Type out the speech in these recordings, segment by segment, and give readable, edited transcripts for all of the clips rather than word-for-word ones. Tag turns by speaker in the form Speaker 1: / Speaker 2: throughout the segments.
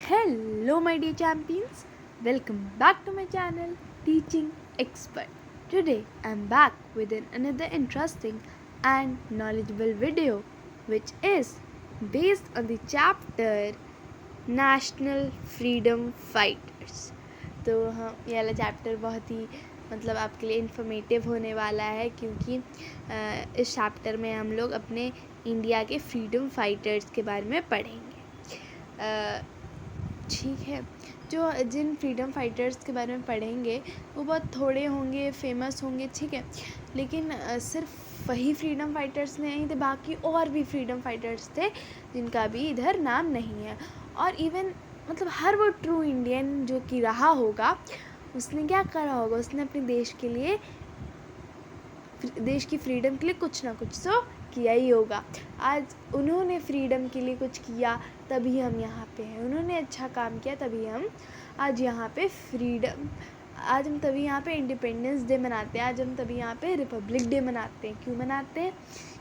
Speaker 1: Hello, my dear champions. Welcome back to my channel, Teaching Expert. Today, I'm back with another interesting and knowledgeable video, which is based on the chapter National Freedom Fighters. तो हाँ, ये वाला chapter बहुत ही आपके लिए informative होने वाला है, क्योंकि इस चैप्टर में हम लोग अपने इंडिया के फ्रीडम फाइटर्स के बारे में पढ़ेंगे। ठीक है, जो जिन फ्रीडम फाइटर्स के बारे में पढ़ेंगे वो बहुत थोड़े होंगे, फेमस होंगे, ठीक है, लेकिन सिर्फ वही फ्रीडम फाइटर्स नहीं थे, बाकी और भी फ्रीडम फाइटर्स थे जिनका भी इधर नाम नहीं है। और इवन हर वो ट्रू इंडियन जो कि रहा होगा, उसने क्या करा होगा, उसने अपने देश के लिए, देश की फ्रीडम के लिए कुछ ना कुछ तो किया ही होगा। आज उन्होंने फ्रीडम के लिए कुछ किया, तभी हम यहाँ पे हैं। उन्होंने अच्छा काम किया, तभी हम आज यहाँ पे आज हम तभी यहाँ पे इंडिपेंडेंस डे मनाते हैं। आज हम तभी यहाँ पे रिपब्लिक डे मनाते हैं। क्यों मनाते हैं?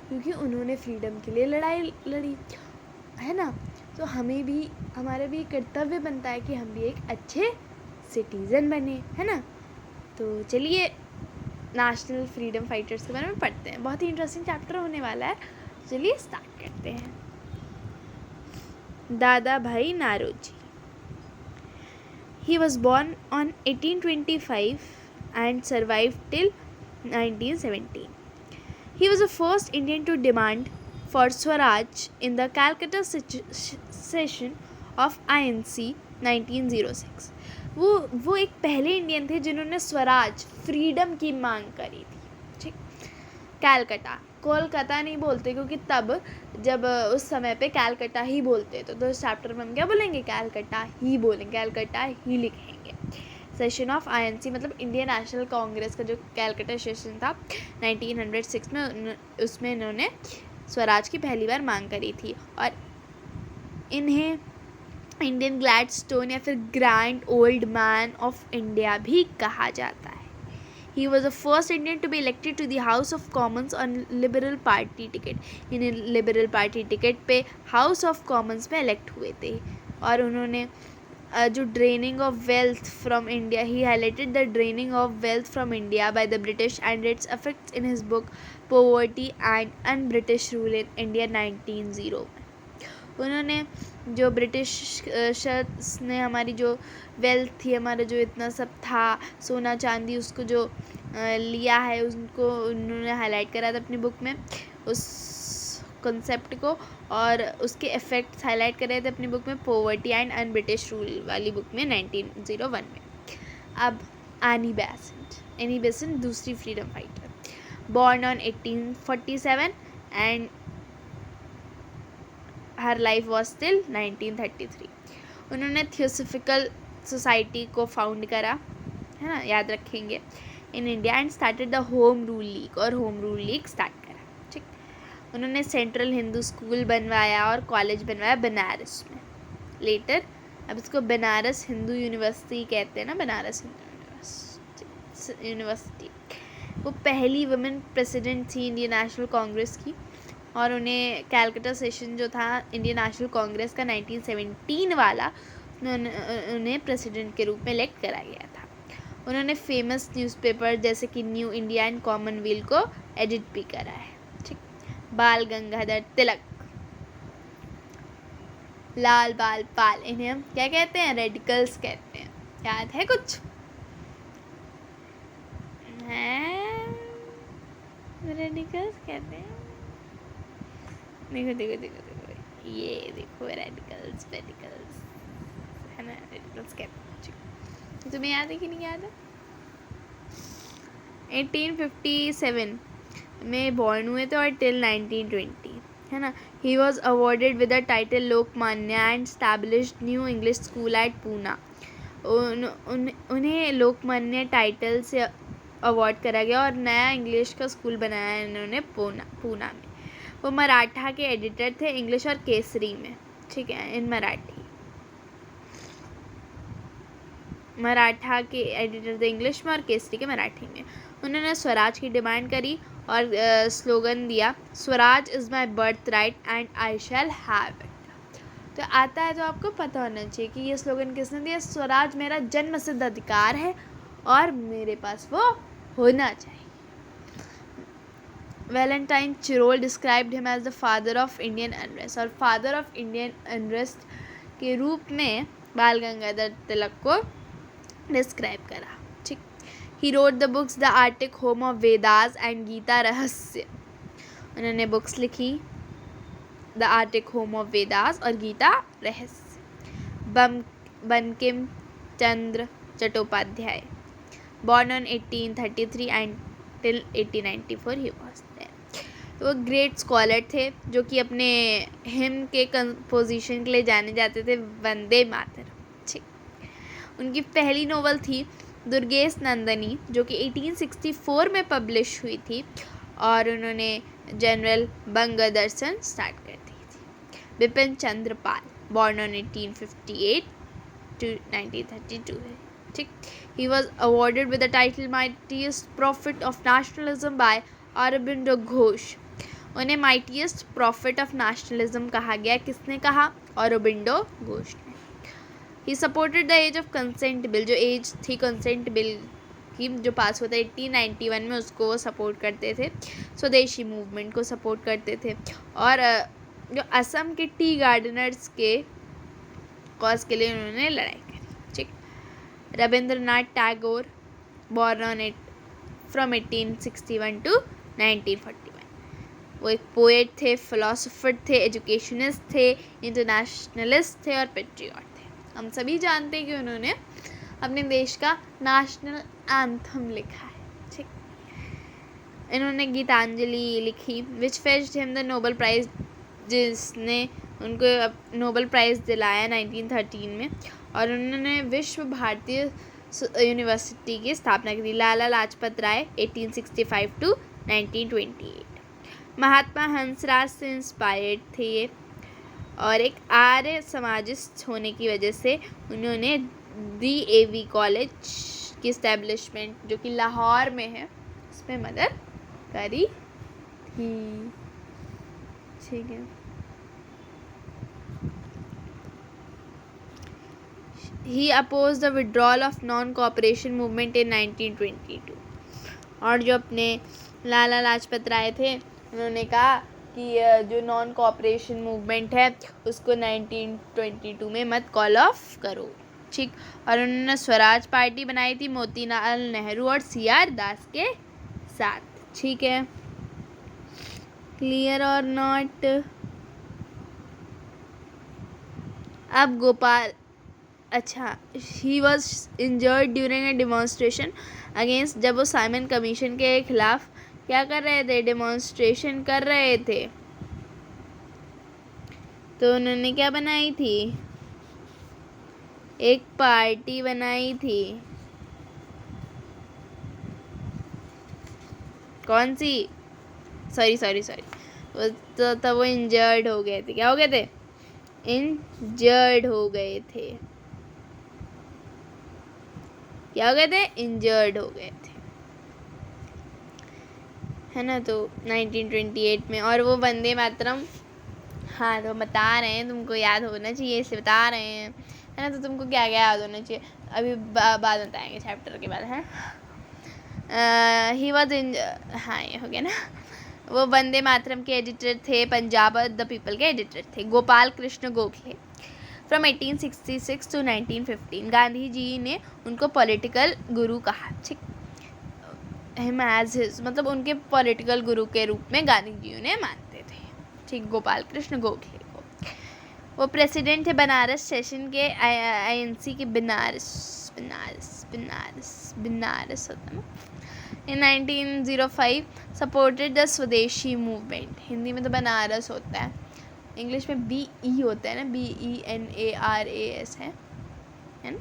Speaker 1: क्योंकि उन्होंने फ्रीडम के लिए लड़ाई लड़ी, है ना। तो हमें भी, हमारा भी कर्तव्य बनता है कि हम भी एक अच्छे सिटीज़न बने, है ना। तो चलिए नेशनल फ्रीडम फाइटर्स के बारे में पढ़ते हैं। बहुत ही इंटरेस्टिंग चैप्टर होने वाला है। चलिए स्टार्ट करते हैं। दादा भाई Naoroji. He was born on 1825 and survived till 1917. He was the first Indian to demand for Swaraj in the Calcutta session of INC 1906. वो एक पहले इंडियन थे जिन्होंने स्वराज, फ्रीडम की मांग करी थी। ठीक, कैलकटा, कोलकाता नहीं बोलते, क्योंकि तब जब उस समय पे कैलकटा ही बोलते, तो इस चैप्टर में हम क्या बोलेंगे, कैलकटा ही बोलेंगे, कैलकटा ही लिखेंगे। Session of INC Indian National Congress का जो कैलकटा सेशन था 1906 में, उसमें इन्होंने स्वराज की पहली बार मांग करी थी। और इन्हें इंडियन ग्लैडस्टोन या फिर grand old man of India भी कहा जाता है। He was the first Indian to be elected to the House of Commons on Liberal Party ticket. In liberal party ticket पे हाउस ऑफ कॉमन्स में elect हुए थे। और उन्होंने जो draining of wealth from India, he highlighted the draining of wealth from India by the British and it's effects in his book poverty and un British rule in India 1900 में। उन्होंने जो British ने हमारी जो वेल्थ थी, हमारा जो इतना सब था, सोना चांदी, उसको जो लिया है, उनको उन्होंने हाईलाइट करा था अपनी बुक में, उस कॉन्सेप्ट को, और उसके इफ़ेक्ट्स हाईलाइट कर रहे थे अपनी बुक में, poverty and un British rule वाली बुक में 1901 में। अब एनी बेसेंट दूसरी freedom fighter, born on 1847 and her life was till 1933। उन्होंने थियोसॉफिकल सोसाइटी को फाउंड करा, है ना, याद रखेंगे, in India, and started the home rule league, और होम रूल लीग स्टार्ट करा। ठीक, उन्होंने सेंट्रल हिंदू स्कूल बनवाया और कॉलेज बनवाया बनारस में। लेटर अब इसको बनारस हिंदू यूनिवर्सिटी कहते हैं ना, बनारस हिंदू यूनिवर्सिटी। वो पहली वुमेन प्रेसिडेंट थी इंडियन नेशनल कांग्रेस की, और उन्हें कैलकटा सेशन जो था इंडियन नेशनल कांग्रेस का 1917 वाला, उन्हें प्रेसिडेंट के रूप में इलेक्ट करा गया था। उन्होंने फेमस न्यूज़पेपर जैसे कि न्यू इंडिया एंड कॉमनवेल्थ को एडिट भी करा है। ठीक, बाल गंगाधर तिलक, लाल बाल पाल, इन्हें हम क्या कहते हैं, रेडिकल्स कहते हैं। याद है कुछ? रेडिकल्स कहते हैं। देखो देखो देखो देखो, ये देखो रेडिकल्स, है ना, रेडिकल्स कहते हैं। तुम्हें याद है कि नहीं याद है? 1857 में बॉर्न हुए थे और टिल 1920, है ना। He was awarded with the title Lokmanya and established new English school eight Poona. उन्हें लोकमान्य टाइटल से अवार्ड करा गया और नया इंग्लिश का स्कूल बनाया इन्होंने पूना में। वो मराठा के एडिटर थे, इंग्लिश और केसरी में। ठीक है, इन मराठा के एडिटर थे इंग्लिश में और केसरी के मराठी में। उन्होंने स्वराज की डिमांड करी और स्लोगन दिया, Swaraj is my birth right and I shall have it. तो आता है तो आपको पता होना चाहिए कि ये स्लोगन किसने दिया, स्वराज मेरा जन्मसिद्ध अधिकार है और मेरे पास वो होना चाहिए। Valentine Chirol described him as the father of Indian unrest, और फादर ऑफ इंडियन अनरेस्ट के रूप में बाल गंगाधर तिलक को डिस्क्राइब करा। ठीक। He wrote the books the Arctic home of Vedas and Gita Rahasya, उन्होंने बुक्स लिखी the Arctic home of Vedas और गीता रहस्य। Bankim Chandra Chattopadhyay, born on 1833 and till 1894 he was there। तो वो ग्रेट स्कॉलर थे जो कि अपने हिम के कंपोजिशन के लिए जाने जाते थे, वंदे मातरम। ठीक। उनकी पहली नोवेल थी दुर्गेश नंदनी जो कि 1864 में पब्लिश हुई थी, और उन्होंने जनरल बंगदर्शन स्टार्ट कर दी थी। Bipin Chandra Pal, born on 1858 to 1932 है। ठीक। He was awarded with the title Mightiest Prophet of Nationalism by Aurobindo Ghosh। उन्हें Mightiest Prophet of Nationalism कहा गया, किसने कहा? Aurobindo Ghosh ने। He supported the age of consent bill, जो एज थी कंसेंट बिल की जो पास हुआ था 1891 में, उसको वो सपोर्ट करते थे। स्वदेशी मूवमेंट को सपोर्ट करते थे, और जो असम के टी गार्डनर्स के कॉज के लिए उन्होंने लड़ाई करी। ठीक। Rabindranath Tagore, born on it from 1861 to 1941, वो एक पोएट थे, फिलोसोफर थे, एजुकेशनिस्ट थे, इंटरनेशनलिस्ट थे और पेट्रियट थे। हम सभी जानते हैं कि उन्होंने अपने देश का नेशनल एंथम लिखा है। ठीक। इन्होंने गीतांजलि लिखी which fetched him the Nobel prize, जिसने उनको नोबेल प्राइज़ दिलाया 1913 में, और उन्होंने विश्व भारतीय यूनिवर्सिटी की स्थापना की। लाला लाजपत राय 1865 टू 1928, महात्मा हंसराज से इंस्पायर्ड थे ये, और एक आर्य समाजिस्ट होने की वजह से उन्होंने DAV कॉलेज की इस्टेब्लिशमेंट जो कि लाहौर में है उसमें मदद करी थी। ठीक है। He opposed the withdrawal of non-cooperation movement in 1922, और जो अपने लाला लाजपत राय थे उन्होंने कहा कि जो नॉन कोऑपरेशन मूवमेंट है उसको 1922 में मत कॉल ऑफ करो। ठीक। और उन्होंने स्वराज पार्टी बनाई थी मोतीलाल नेहरू और CR दास के साथ। ठीक है। क्लियर और नॉट? अब गोपाल, अच्छा, he was injured during a demonstration against, जब वो साइमन कमीशन के खिलाफ क्या कर रहे थे? डिमॉन्स्ट्रेशन कर रहे थे, तो उन्होंने क्या बनाई थी? एक पार्टी बनाई थी। कौन सी? सॉरी तो वो इंजर्ड हो गए थे। क्या हो गए थे? इंजर्ड हो गए थे। क्या हो गए थे? इंजर्ड हो गए थे, है ना। तो 1928 में, और वो वंदे मातरम, हाँ तो बता रहे हैं तुमको याद होना चाहिए, इसे बता रहे हैं, है ना। तो तुमको क्या क्या याद होना चाहिए अभी बाद में बताएंगे चैप्टर के बाद, है। ही वॉज इन, हाँ ये हो गया ना। वो वंदे मातरम के एडिटर थे, पंजाब द पीपल के एडिटर थे। गोपाल कृष्ण गोखले फ्रॉम 1866 टू 1915, गांधी जी ने उनको पॉलिटिकल गुरु कहा। ठीक। हिम एज हिज, मतलब उनके पॉलिटिकल गुरु के रूप में गांधी जी उन्हें मानते थे। ठीक। गोपाल कृष्ण गोखले को, वो प्रेसिडेंट थे बनारस सेशन के, INC के, बनारस होता है। इन 1905 सपोर्टेड द स्वदेशी मूवमेंट, हिंदी में तो बनारस होता है, इंग्लिश में BE होता है ना, BENARAS है ना।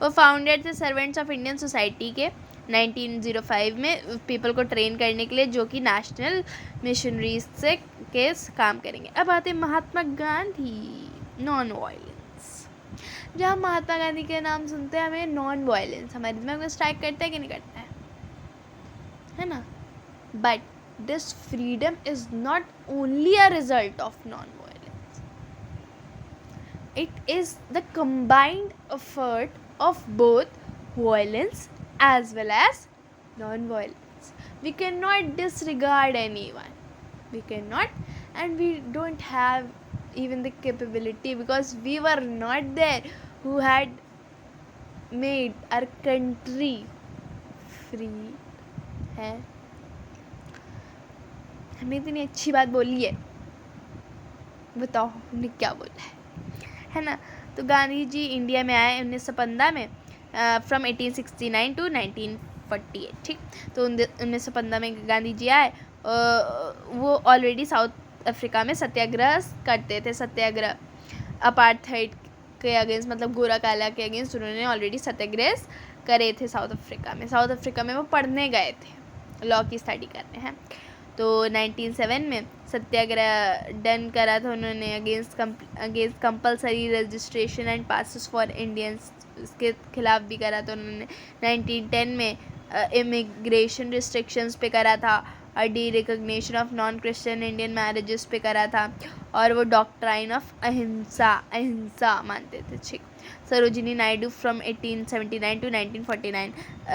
Speaker 1: वो फाउंडेड थे सर्वेंट्स ऑफ इंडियन सोसाइटी के 1905 में, पीपल को ट्रेन करने के लिए जो कि नेशनल मिशनरीज से के काम करेंगे। अब आते हैं महात्मा गांधी, नॉन वायलेंस। जब हम महात्मा गांधी के नाम सुनते हैं हमें नॉन वायलेंस हमारे दिमाग में स्ट्राइक करता है कि नहीं करता है ना। But this freedom is not only a result of non violence, it is the combined effort of both violence as well as non-violence. We cannot disregard anyone. We cannot, and we don't have even the capability, because we were not there who had made our country free है. हमने इतनी अच्छी बात बोली है, बताओ हमने क्या बोला है ना. तो गांधी जी इंडिया में आए 1915 में, फ्रॉम 1869 टू 1948. ठीक, तो 1915 में गांधी जी आए. वो ऑलरेडी साउथ अफ्रीका में सत्याग्रह करते थे. सत्याग्रह अपार्थाइड के अगेंस्ट, मतलब गोरा काला के अगेंस्ट उन्होंने ऑलरेडी सत्याग्रह करे थे साउथ अफ्रीका में. साउथ अफ्रीका में वो पढ़ने गए थे, लॉ की स्टडी करने हैं. तो 1907 में सत्याग्रह डन करा था उन्होंने against compulsory registration and passes for Indians, इसके खिलाफ भी करा था उन्होंने. 1910 में इमिग्रेशन रिस्ट्रिक्शंस पे करा था, D recognition of non Christian Indian marriages पे करा था, और वो डॉक्ट्राइन ऑफ अहिंसा मानते थे. ठीक. सरोजिनी नायडू फ्रॉम 1879 टू 1949,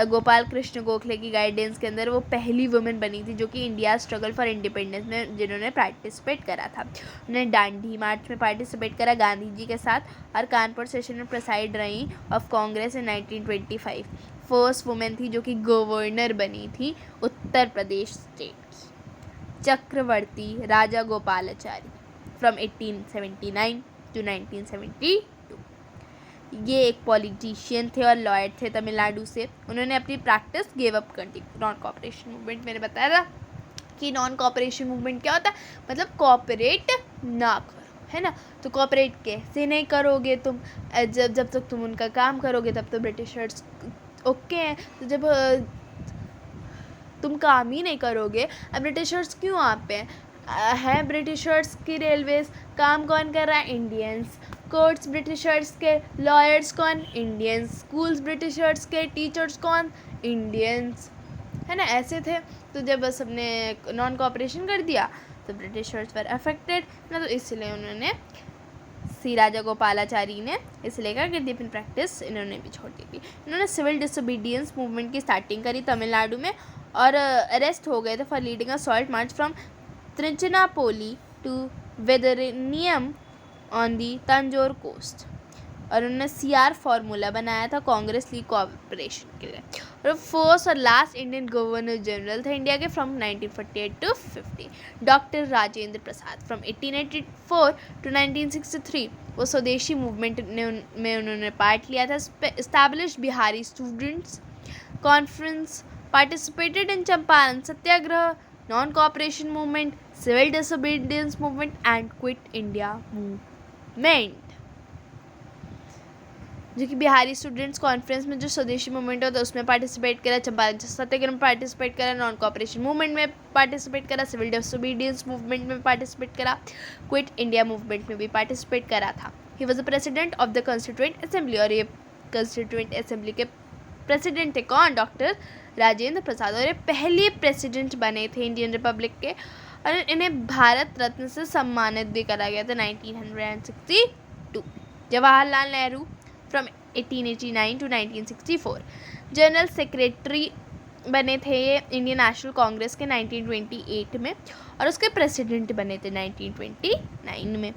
Speaker 1: गोपाल कृष्ण गोखले की गाइडेंस के अंदर वो पहली वुमेन बनी थी जो कि इंडिया स्ट्रगल फॉर इंडिपेंडेंस में जिन्होंने पार्टिसिपेट करा था. उन्होंने दांडी मार्च में पार्टिसिपेट करा गांधी जी के साथ, और कानपुर सेशन में प्रेसाइड रही of Congress in 1925. First women थी जो कि गवर्नर बनी थी उत्तर प्रदेश स्टेट की. चक्रवर्ती राजा गोपालाचारी फ्रॉम 1879 टू 1972. ये एक पॉलिटिशियन थे और लॉयर थे तमिलनाडु से. उन्होंने अपनी प्रैक्टिस गिव अप कर दी. नॉन कॉपरेशन मूवमेंट, मैंने बताया था कि नॉन कॉपरेशन मूवमेंट क्या होता है, मतलब कॉपरेट ना करो, है ना. तो कॉपरेट कैसे नहीं करोगे तुम, जब तक तुम उनका काम करोगे तब तो ब्रिटिशर्स ओके हैं. तो जब तुम काम ही नहीं करोगे, अब ब्रिटिशर्स क्यों आप पे हैं. ब्रिटिशर्स की रेलवेज काम कौन कर रहा है, इंडियंस. कोर्ट्स ब्रिटिशर्स के, लॉयर्स कौन, इंडियंस. स्कूल्स ब्रिटिशर्स के, टीचर्स कौन, इंडियंस, है ना. ऐसे थे. तो जब बस सबने नॉन कॉपरेशन कर दिया तो ब्रिटिशर्स वर अफेक्टेड ना, तो इसलिए उन्होंने सी राजा गोपालाचारी ने इसलिए क्या कर दी, अपनी प्रैक्टिस इन्होंने भी छोड़ दी थी. इन्होंने सिविल डिसोबीडियंस मूवमेंट की स्टार्टिंग करी तमिलनाडु में, और अरेस्ट हो गए थे for leading a salt march from Trichinopoly to Vedaranyam on the Tanjore coast. और उन्होंने CR फार्मूला बनाया था कांग्रेस लीग कोऑपरेशन के लिए. और फर्स्ट और लास्ट इंडियन गवर्नर जनरल थे इंडिया के from 1948 to 50. Doctor Rajendra Prasad from 1884 to 1963. वो स्वदेशी मूवमेंट में उन्होंने पार्ट लिया था. Establish Bihari students conference, participated in Champaran satyagraha, non cooperation movement, civil disobedience movement and quit India movement. जो कि बिहारी स्टूडेंट्स कॉन्फ्रेंस में जो स्वदेशी मूवमेंट होता है उसमें पार्टिसिपेट करा, चंपारण सत्याग्रह में पार्टिसिपेट करा, नॉन कॉपरेशन मूवमेंट में पार्टिसिपेट करा, सिविल डिसोबीडियंस मूवमेंट में पार्टिसिपेट करा, क्विट इंडिया मूवमेंट में भी पार्टिसिपेट करा था. He was the president of the constituent assembly. और ये कॉन्स्टिट्यूएंट असेंबली के प्रेसिडेंट थे कौन, डॉक्टर राजेंद्र प्रसाद. और ये पहले प्रेसिडेंट बने थे इंडियन रिपब्लिक के, और इन्हें भारत रत्न से सम्मानित भी करा गया था 1962. Jawaharlal Nehru from 1889 to 1964. General secretary बने थे ये इंडियन नेशनल कांग्रेस के 1928 में, और उसके प्रेसिडेंट बने थे 1929 में.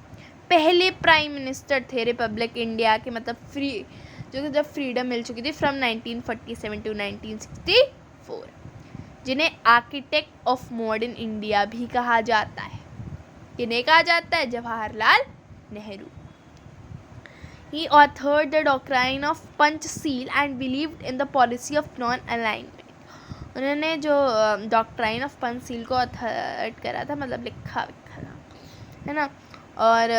Speaker 1: पहले प्राइम मिनिस्टर थे रिपब्लिक इंडिया के, मतलब फ्री, जो कि जब फ्रीडम मिल चुकी थी फ्रॉम 1947 टू 1964, जिन्हें आर्किटेक्ट ऑफ मॉडर्न इंडिया भी कहा जाता है. किन्हें कहा जाता है, Jawaharlal Nehru. He authored the doctrine of Panchsheel and believed in the policy of non-alignment. उन्होंने जो डॉक्ट्राइन ऑफ पंचशील को अथॉर्ड करा था, मतलब लिखा था, है ना, और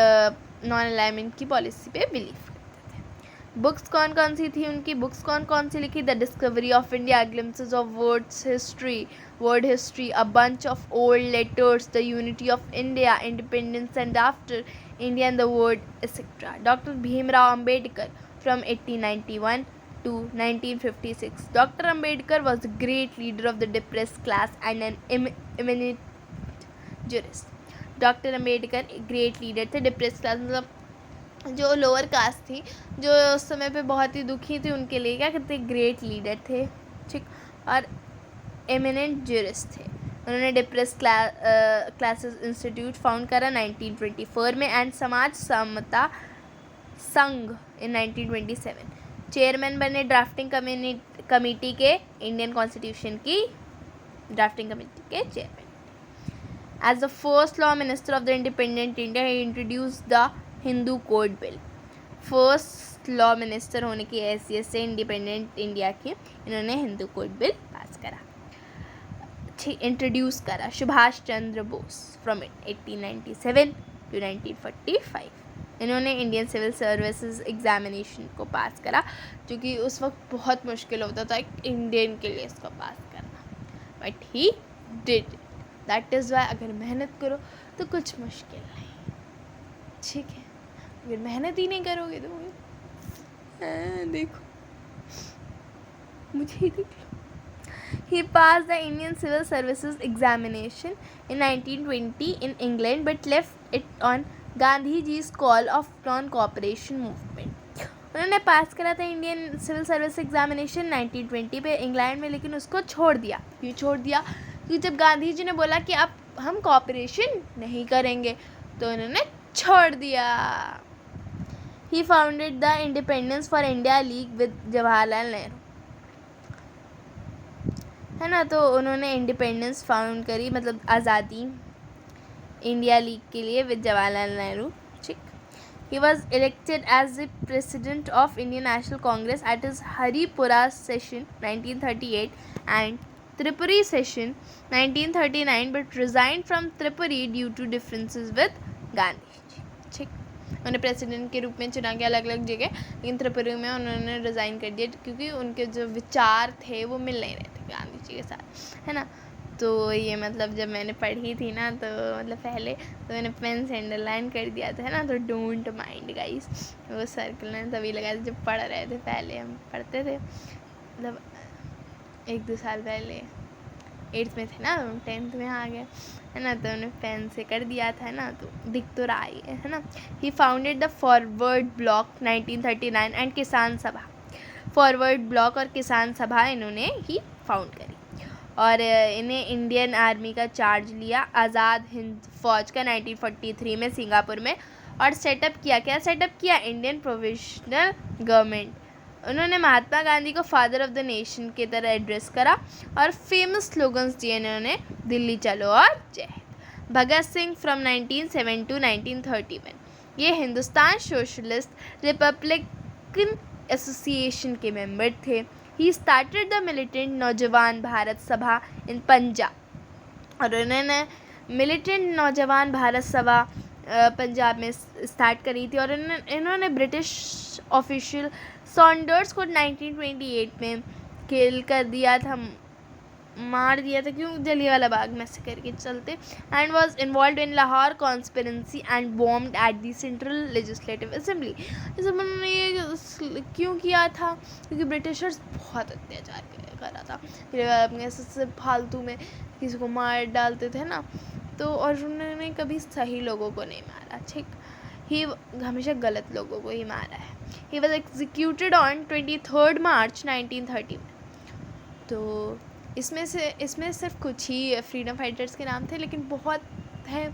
Speaker 1: नॉन अलाइनमेंट की पॉलिसी पे बिलीव करते थे. बुक्स कौन कौन सी थी उनकी, बुक्स कौन कौन सी लिखी, the discovery of India, glimpses of word history, a bunch of old letters, the unity of India, independence and after India and the world, etc. Dr. Bhimrao Ambedkar from 1891 to 1956. Dr. Ambedkar was a great leader of the depressed class and an eminent jurist. Dr. Ambedkar एक great leader थे. depressed class मतलब जो lower caste थी, जो उस समय पे बहुत ही दुखी थी, उनके लिए क्या कहते ग्रेट लीडर थे, ठीक, और एमिनेंट ज्यूरिस्ट थे। उन्होंने डिप्रेस क्लासेस इंस्टीट्यूट फाउंड करा 1924 में and Samaj Samata Sangh in 1927। Chairman बने ड्राफ्टिंग कमेटी के, इंडियन कॉन्स्टिट्यूशन की ड्राफ्टिंग कमेटी के chairman. As the first law minister of the independent India he introduced the Hindu code bill. First law minister होने की हैसियत से इंडिपेंडेंट इंडिया के इन्होंने हिंदू कोड बिल पास करा, इंट्रोड्यूस करा। सुभाष चंद्र बोस फ्रॉम 1897 टू 1945 इन्होंने इंडियन सिविल सर्विसेज एग्जामिनेशन को पास करा, जो कि उस वक्त बहुत मुश्किल होता था एक इंडियन के लिए इसको पास करना, but he did. That is why अगर मेहनत करो तो कुछ मुश्किल नहीं, ठीक है। अगर मेहनत ही नहीं करोगे तो देखो मुझे ही देख लो। He passed the Indian Civil Services examination in 1920 in England but left it on Gandhi जी's call of non-cooperation movement। उन्होंने पास करा था इंडियन सिविल सर्विस एग्जामिनेशन 1920 पे इंग्लैंड में, लेकिन उसको छोड़ दिया। क्यों छोड़ दिया? क्योंकि जब गांधी जी ने बोला कि अब हम कॉपरेशन नहीं करेंगे तो उन्होंने छोड़ दिया। He founded the Independence for India League with Jawaharlal Nehru, है ना। तो उन्होंने इंडिपेंडेंस फाउंड करी, मतलब आज़ादी इंडिया लीग के लिए विद जवाहरलाल नेहरू, ठीक। He was elected as the president of Indian National Congress at his Haripura session 1938 and Tripuri session 1939 but resign from Tripuri due to differences with Gandhi ji, ठीक। उन्हें प्रेसिडेंट के रूप में चुना गया अलग अलग जगह, लेकिन त्रिपुरी में उन्होंने रिज़ाइन कर दिया क्योंकि उनके जो विचार थे वो मिल नहीं रहे थे गांधी जी के साथ, है ना। तो ये मतलब जब मैंने पढ़ी थी ना, तो मतलब पहले तो मैंने पेन से अंडरलाइन कर दिया था, है ना। तो डोंट माइंड गाइस, वो सर्कल ने तभी लगाया था जब पढ़ रहे थे, पहले हम पढ़ते थे, मतलब 1-2 साल पहले 8th में थे ना, 10th में आ गए, है ना। तो उन्हें पेन से कर दिया था ना, तो दिख तो रहा ही है ना। He founded the Forward Bloc 1939 and Kisan Sabha. Forward block और किसान सभा इन्होंने ही फाउंड करी और इन्हें इंडियन आर्मी का चार्ज लिया आज़ाद हिंद फौज का 1943 में सिंगापुर में, और सेटअप किया, क्या सेटअप किया? Indian provisional government. उन्होंने महात्मा गांधी को फादर ऑफ द नेशन की तरह एड्रेस करा और फेमस स्लोगन्स दिए इन्होंने, दिल्ली चलो और जय हिंद। भगत सिंह फ्रॉम 1907 टू 1931 ये हिंदुस्तान सोशलिस्ट रिपब्लिकन एसोसिएशन के मेंबर थे। ही स्टार्टेड द मिलिटेंट नौजवान भारत सभा इन पंजाब, और उन्होंने मिलिटेंट नौजवान भारत सभा पंजाब में स्टार्ट करी थी, और इन्होंने ब्रिटिश ऑफिशियल सॉन्डर्स को 1928 में किल कर दिया था, मार दिया था, क्यों? जलियांवाला बाग में से करके चलते, and was involve in Lahore conspiracy and bombed at the central legislative assembly. इस उन्होंने ये क्यों किया था? क्योंकि ब्रिटिशर्स बहुत अत्याचार करा था, अपने सबसे फालतू में किसी को मार डालते थे ना, तो और उन्होंने कभी सही लोगों को नहीं मारा, ठीक। ही हमेशा गलत लोगों को ही मारा है। ही वॉज एग्जीक्यूटेड ऑन 23 मार्च 1930। तो इसमें सिर्फ कुछ ही फ्रीडम फाइटर्स के नाम थे, लेकिन बहुत हैं।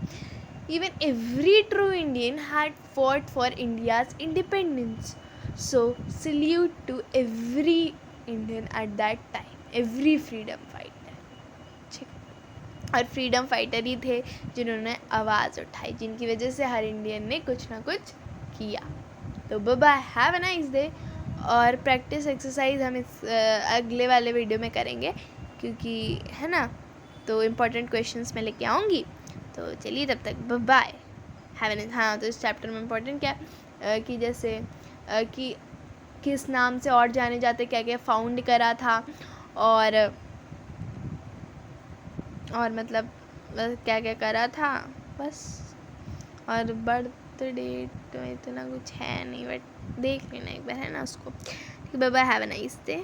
Speaker 1: Even every true Indian had fought for India's independence, so salute to every Indian at that time, every freedom fighter, ठीक। और फ्रीडम फाइटर ही थे जिन्होंने आवाज़ उठाई, जिनकी वजह से हर इंडियन ने कुछ ना कुछ किया। तो bye, have a nice day. और प्रैक्टिस एक्सरसाइज हम इस अगले वाले वीडियो में करेंगे, क्योंकि है ना, तो इम्पॉर्टेंट क्वेश्चंस मैं लेके आऊँगी। तो चलिए तब तक बाय, हैव अ नाइस। हाँ, तो इस चैप्टर में इम्पॉर्टेंट क्या कि जैसे कि किस नाम से और जाने जाते, क्या क्या फाउंड करा था, और मतलब क्या क्या करा था बस। और बर्थ डेट में इतना कुछ है नहीं, बट देख लेना एक बार, है ना उसको। Bye bye, have a nice day.